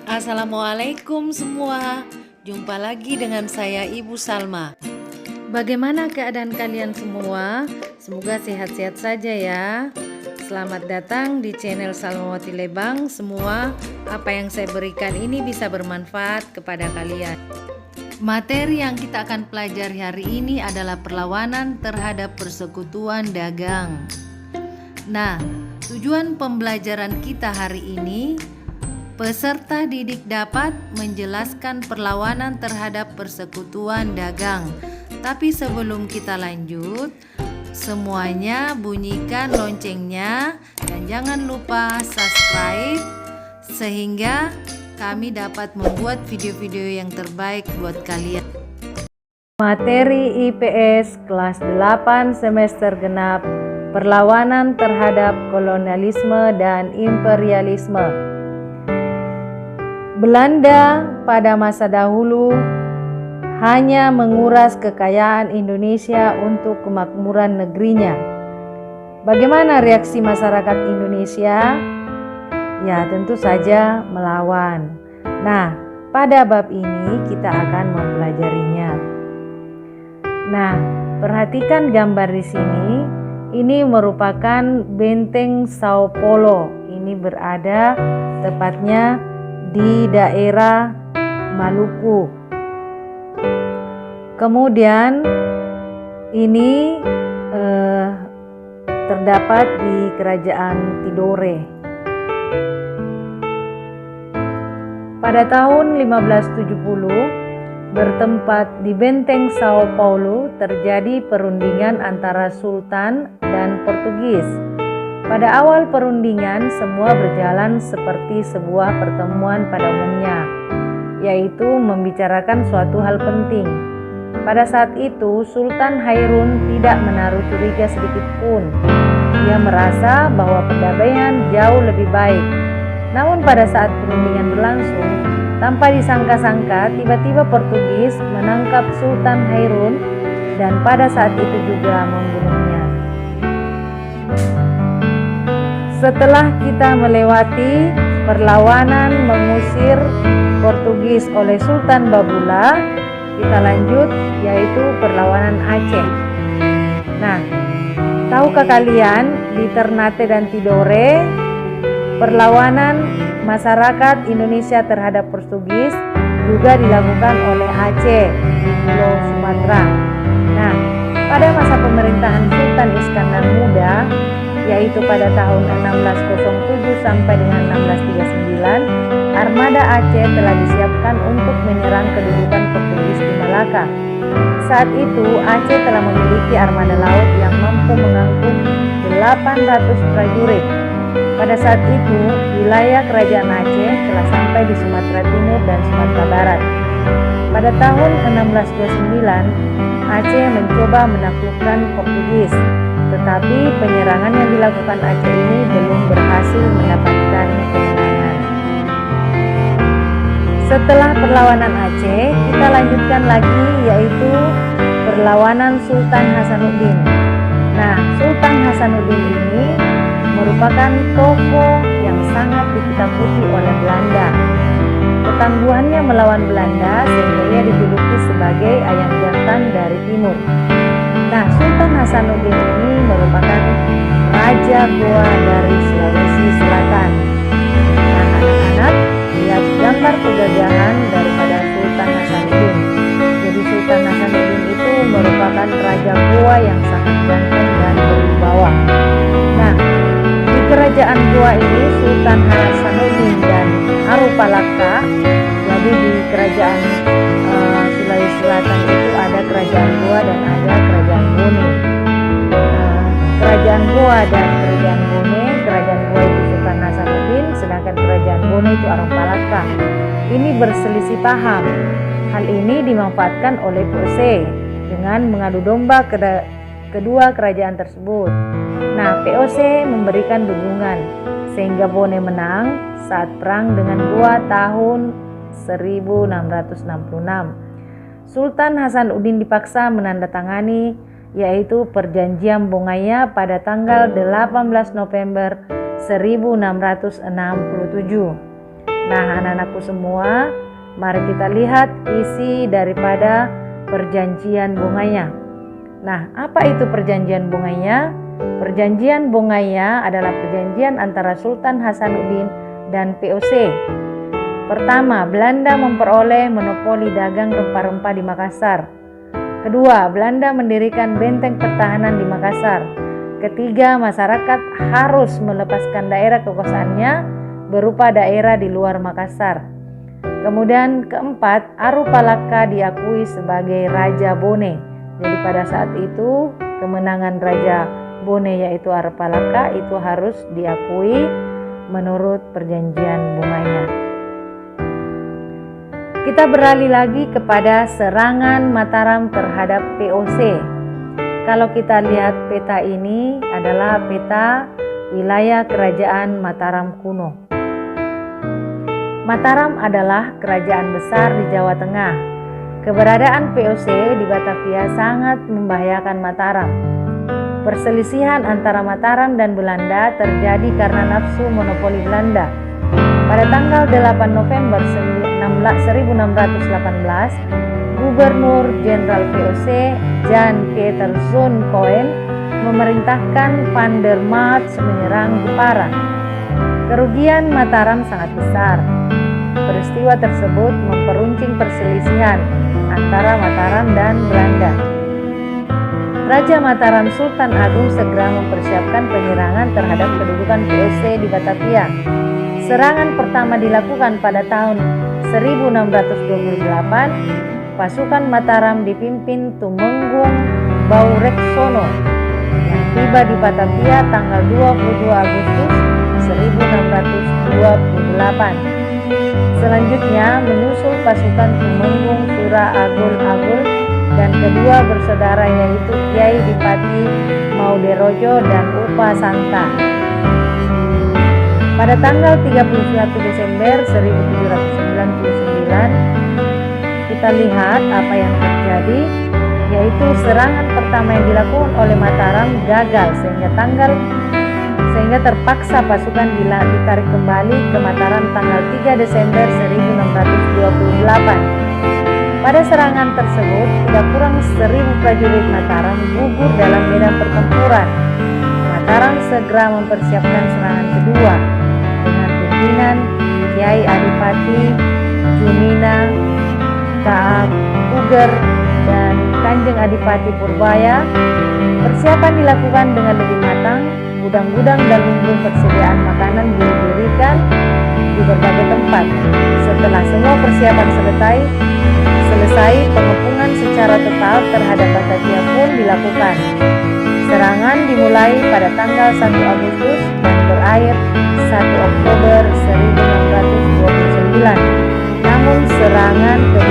Assalamualaikum semua. Jumpa lagi dengan saya Ibu Salma. Bagaimana keadaan kalian semua? Semoga sehat-sehat saja ya. Selamat datang di channel Salmawati Lebang. Semua apa yang saya berikan ini bisa bermanfaat kepada kalian. Materi yang kita akan pelajari hari ini adalah perlawanan terhadap persekutuan dagang. Nah, tujuan pembelajaran kita hari ini, peserta didik dapat menjelaskan perlawanan terhadap persekutuan dagang. Tapi sebelum kita lanjut, semuanya bunyikan loncengnya dan jangan lupa subscribe sehingga kami dapat membuat video-video yang terbaik buat kalian. Materi IPS kelas 8 semester genap, perlawanan terhadap kolonialisme dan imperialisme. Belanda pada masa dahulu hanya menguras kekayaan Indonesia untuk kemakmuran negerinya. Bagaimana reaksi masyarakat Indonesia? Ya, tentu saja melawan. Nah, pada bab ini kita akan mempelajarinya. Nah, perhatikan gambar di sini. Ini merupakan benteng Sao Paulo. Ini berada tepatnya di daerah Maluku. Kemudian ini terdapat di Kerajaan Tidore. Pada tahun 1570, bertempat di benteng Sao Paulo terjadi perundingan antara Sultan dan Portugis. Pada awal perundingan, semua berjalan seperti sebuah pertemuan pada umumnya, yaitu membicarakan suatu hal penting. Pada saat itu, Sultan Hairun tidak menaruh curiga sedikit pun. Ia merasa bahwa perdamaian jauh lebih baik. Namun pada saat perundingan berlangsung, tanpa disangka-sangka, tiba-tiba Portugis menangkap Sultan Hairun dan pada saat itu juga membunuhnya. Setelah kita melewati perlawanan mengusir Portugis oleh Sultan Babula, kita lanjut yaitu perlawanan Aceh. Nah, tahukah kalian di Ternate dan Tidore, perlawanan masyarakat Indonesia terhadap Portugis juga dilakukan oleh Aceh di Pulau Sumatera. Nah, pada masa pemerintahan Sultan Iskandar Muda, yaitu pada tahun 1607 sampai dengan 1639, armada Aceh telah disiapkan untuk menyerang kedudukan Portugis di Malaka. Saat itu Aceh telah memiliki armada laut yang mampu mengangkut 800 prajurit. Pada saat itu, wilayah kerajaan Aceh telah sampai di Sumatera Timur dan Sumatera Barat. Pada tahun 1629, Aceh mencoba menaklukkan Portugis, tetapi penyerangan yang dilakukan Aceh ini belum berhasil mendapatkan kemenangan. Setelah perlawanan Aceh, kita lanjutkan lagi yaitu perlawanan Sultan Hasanuddin. Nah, Sultan Hasanuddin ini merupakan tokoh yang sangat ditakuti oleh Belanda. Ketangguhannya melawan Belanda sehingga ia dijuluki sebagai ayam jantan dari timur. Nah, Sultan Hasanuddin ini merupakan Raja Goa dari Sulawesi Selatan. Nah, anak-anak, lihat gambar penjajahan daripada Sultan Hasanuddin. Jadi Sultan Hasanuddin itu merupakan Raja Goa yang sangat ganteng dan berwibawa. Nah, di kerajaan Goa ini Sultan Hasanuddin dan Arupalaka. Jadi di kerajaan Sulawesi Selatan itu ada kerajaan Goa dan ada kerajaan Bone. Kerajaan Goa dan kerajaan Bone, kerajaan Goa itu Sultan Hasanuddin, sedangkan kerajaan Bone itu Arupalaka. Ini berselisih paham. Hal ini dimanfaatkan oleh POC dengan mengadu domba kedua kerajaan tersebut. Nah, POC memberikan dukungan sehingga Bone menang saat perang dengan Goa tahun 1666. Sultan Hasanuddin dipaksa menandatangani yaitu Perjanjian Bongaya pada tanggal 18 November 1667. Nah, anak-anakku semua, mari kita lihat isi daripada perjanjian bunganya. Nah, apa itu perjanjian bunganya? Perjanjian bungaya adalah perjanjian antara Sultan Hasanuddin dan VOC. Pertama, Belanda memperoleh monopoli dagang rempah-rempah di Makassar. Kedua, Belanda mendirikan benteng pertahanan di Makassar. Ketiga, masyarakat harus melepaskan daerah kekuasaannya berupa daerah di luar Makassar. Kemudian keempat, Arupalaka diakui sebagai Raja Bone. Jadi pada saat itu kemenangan Raja Bone yaitu Arupalaka itu harus diakui menurut perjanjian bunganya. Kita beralih lagi kepada serangan Mataram terhadap VOC. Kalau kita lihat peta ini adalah peta wilayah kerajaan Mataram kuno. Mataram adalah kerajaan besar di Jawa Tengah. Keberadaan VOC di Batavia sangat membahayakan Mataram. Perselisihan antara Mataram dan Belanda terjadi karena nafsu monopoli Belanda. Pada tanggal 8 November 1618, Gubernur Jenderal VOC Jan Pieter Zoon Koen memerintahkan Van der March menyerang Jepara. Kerugian Mataram sangat besar. Peristiwa tersebut memperuncing perselisihan antara Mataram dan Belanda. Raja Mataram Sultan Agung segera mempersiapkan penyerangan terhadap kedudukan VOC di Batavia. Serangan pertama dilakukan pada tahun 1628. Pasukan Mataram dipimpin Tumenggung Baureksono yang tiba di Batavia tanggal 22 Agustus 1628. Selanjutnya menyusul pasukan Tumenggung Sura Agul dan kedua bersaudara yaitu Kiai Dipati Mauderojo dan Upa Santa. Pada tanggal 31 Desember 1799 kita lihat apa yang terjadi, yaitu serangan pertama yang dilakukan oleh Mataram gagal sehingga terpaksa pasukan ditarik kembali ke Mataram tanggal 3 Desember 1628. Pada serangan tersebut, tidak kurang 1.000 prajurit Mataram gugur dalam medan pertempuran. Mataram segera mempersiapkan serangan kedua dengan pimpinan Kiai Adipati, Jumina, Taat Puger, dan Kanjeng Adipati Purbaya. Persiapan dilakukan dengan lebih matang. Gudang-gudang dan lumbung persediaan makanan didirikan di berbagai tempat. Setelah semua persiapan selesai, pengepungan secara total terhadap Batavia pun dilakukan. Serangan dimulai pada tanggal 1 Agustus dan berakhir 1 Oktober 1629. Namun serangan kedua